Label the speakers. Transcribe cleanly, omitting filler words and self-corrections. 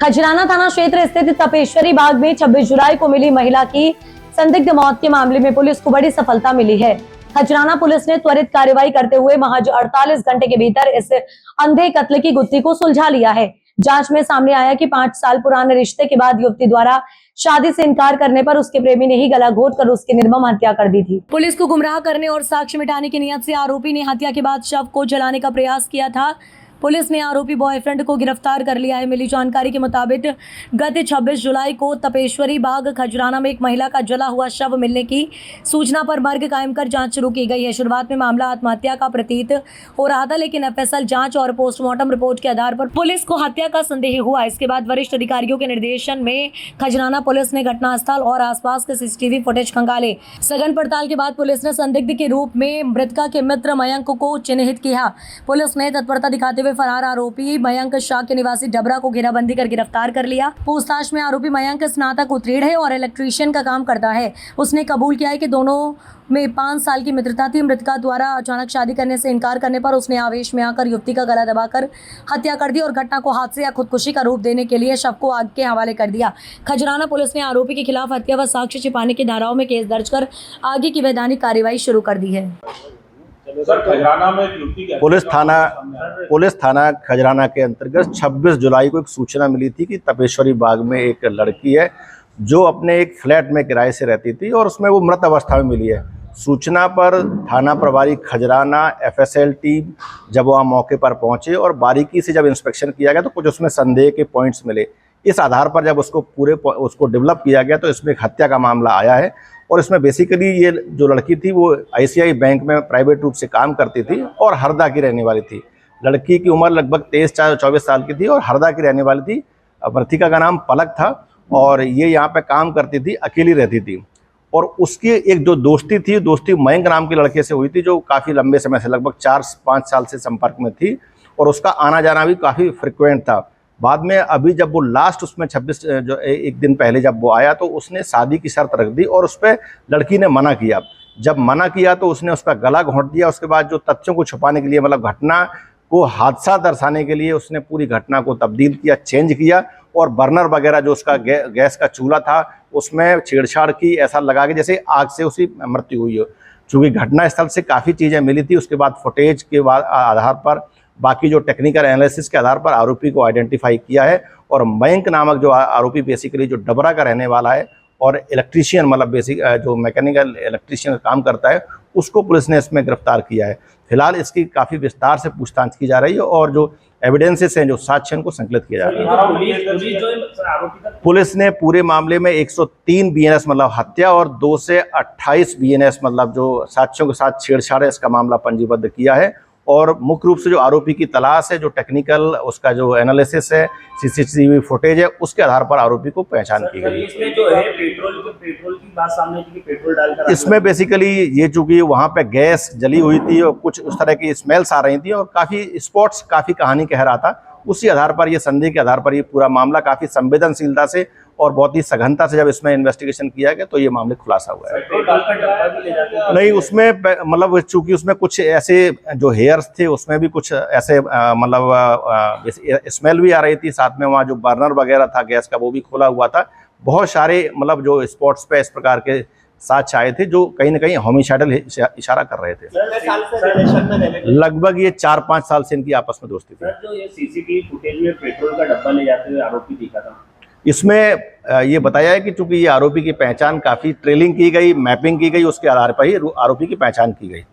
Speaker 1: खजराना थाना क्षेत्र स्थित तपेश्वरी बाग में 26 जुलाई को मिली महिला की संदिग्ध मौत के मामले में पुलिस को बड़ी सफलता मिली है। खजराना पुलिस ने त्वरित कार्रवाई करते हुए महज 48 घंटे के भीतर इस अंधे कत्ल की गुत्थी को सुलझा लिया है। जांच में सामने आया कि 5 साल पुराने रिश्ते के बाद युवती द्वारा शादी से इनकार करने पर उसके प्रेमी ने ही गला घोट कर उसकी निर्मम हत्या कर दी थी। पुलिस को गुमराह करने और साक्ष्य मिटाने की नियत से आरोपी ने हत्या के बाद शव को जलाने का प्रयास किया था। पुलिस ने आरोपी बॉयफ्रेंड को गिरफ्तार कर लिया है। मिली जानकारी के मुताबिक गत 26 जुलाई को तपेश्वरी बाग खजराना में एक महिला का जला हुआ शव मिलने की सूचना पर मर्ग कायम कर जांच शुरू की गई है। शुरुआत में मामला आत्महत्या का प्रतीत हो रहा था, लेकिन एफएसएल जांच और पोस्टमार्टम रिपोर्ट के आधार पर पुलिस को हत्या का संदेह हुआ। इसके बाद वरिष्ठ अधिकारियों के निर्देशन में खजराना पुलिस ने घटनास्थल और आसपास के सीसीटीवी फुटेज खंगाले। सघन पड़ताल के बाद पुलिस ने संदिग्ध के रूप में मृतका के मित्र मयंक को चिन्हित किया। पुलिस ने तत्परता दिखाते हुए फरार आरोपी मयंक शाह के निवासी डबरा को घेराबंदी कर गिरफ्तार कर लिया। पूछताछ में आरोपी मयंक स्नातक उत्तीर्ण है और इलेक्ट्रीशियन का काम करता है। उसने कबूल किया है कि दोनों में 5 साल की मित्रता थी। मृतका द्वारा अचानक शादी करने से इनकार करने पर उसने आवेश में आकर युवती का गला दबाकर हत्या कर दी और घटना को हादसे या खुदकुशी का रूप देने के लिए शव को आग के हवाले कर दिया। खजराना पुलिस ने आरोपी के खिलाफ हत्या व साक्ष्य छिपाने की धाराओं में केस दर्ज कर आगे की वैधानिक कार्रवाई शुरू कर दी है।
Speaker 2: सर, खजराना में
Speaker 3: पुलिस थाना खजराना के अंतर्गत 26 जुलाई को एक सूचना मिली थी कि तपेश्वरी बाग में एक लड़की है जो अपने एक फ्लैट में किराए से रहती थी और उसमें वो मृत अवस्था में मिली है। सूचना पर थाना प्रभारी खजराना एफएसएल टीम जब वहाँ मौके पर पहुंचे और बारीकी से जब इंस्पेक्शन किया गया तो कुछ उसमें संदेह के पॉइंट्स मिले। इस आधार पर जब उसको डेवलप किया गया तो इसमें एक हत्या का मामला आया है। और इसमें बेसिकली ये जो लड़की थी वो आईसीआई बैंक में प्राइवेट रूप से काम करती थी और हरदा की रहने वाली थी। लड़की की उम्र लगभग 23-24 साल की थी और हरदा की रहने वाली थी। मृतिका का नाम पलक था और ये यहाँ पे काम करती थी, अकेली रहती थी। और उसकी एक जो दोस्ती मयंक नाम के लड़के से हुई थी जो काफ़ी लंबे समय से लगभग 4-5 साल से संपर्क में थी और उसका आना जाना भी काफ़ी फ्रिक्वेंट था। बाद में अभी जब वो लास्ट उसमें 26 जो एक दिन पहले जब वो आया तो उसने शादी की शर्त रख दी और उस पर लड़की ने मना किया। जब मना किया तो उसने उसका गला घोंट दिया। उसके बाद जो तथ्यों को छुपाने के लिए, मतलब घटना को हादसा दर्शाने के लिए, उसने पूरी घटना को तब्दील किया, चेंज किया और बर्नर वगैरह जो उसका गैस का चूल्हा था उसमें छेड़छाड़ की, ऐसा लगा कि जैसे आग से उसकी मृत्यु हुई हो। चूँकि घटनास्थल से काफ़ी चीज़ें मिली थी, उसके बाद फुटेज के आधार पर, बाकी जो टेक्निकल एनालिसिस के आधार पर आरोपी को आइडेंटिफाई किया है। और मयंक नामक जो आरोपी बेसिकली जो डबरा का रहने वाला है और इलेक्ट्रीशियन, मतलब बेसिक जो मैकेनिकल इलेक्ट्रीशियन का काम करता है, उसको पुलिस ने इसमें गिरफ्तार किया है। फिलहाल इसकी काफ़ी विस्तार से पूछताछ की जा रही है और जो एविडेंसेस हैं, जो साक्ष्य को संकलित किया जा रहा है। पुलिस ने पूरे मामले में 103 बीएनएस मतलब हत्या और 2 से 28 बीएनएस मतलब जो साक्ष्यों के साथ छेड़छाड़ है, इसका मामला पंजीबद्ध किया है। और मुख्य रूप से जो आरोपी की तलाश है, जो टेक्निकल उसका जो एनालिसिस है, सीसीटीवी फुटेज है, उसके आधार पर आरोपी को पहचान की गई।
Speaker 2: इसमें जो है पेट्रोल की बात सामने आई थी कि पेट्रोल डालकर
Speaker 3: इसमें बेसिकली ये चूंकि वहाँ पे गैस जली हुई थी और कुछ उस तरह की स्मेल्स आ रही थी और काफ़ी स्पॉट्स काफ़ी कहानी कह रहा था, उसी आधार पर, ये संदेह के आधार पर ये पूरा मामला काफ़ी संवेदनशीलता से और बहुत ही सघनता से जब इसमें इन्वेस्टिगेशन किया गया तो ये मामले खुलासा हुआ है। नहीं, उसमें मतलब चूंकि उसमें कुछ ऐसे जो हेयर्स थे उसमें भी कुछ ऐसे मतलब स्मेल भी आ रही थी। साथ में वहाँ जो बर्नर वगैरह था गैस का वो भी खोला हुआ था। बहुत सारे मतलब जो स्पॉट्स पे इस प्रकार के साक्ष्य आए थे जो कहीं ना कहीं होमिसाइडल इशारा कर रहे थे। लगभग ये 4-5 साल से इनकी आपस में दोस्ती थी।
Speaker 2: जो ये सीसीटीवी फुटेज में पेट्रोल का डब्बा ले जाते हुए आरोपी दिखा था,
Speaker 3: इसमें ये बताया है कि चूंकि ये आरोपी की पहचान काफ़ी ट्रेलिंग की गई, मैपिंग की गई, उसके आधार पर ही आरोपी की पहचान की गई।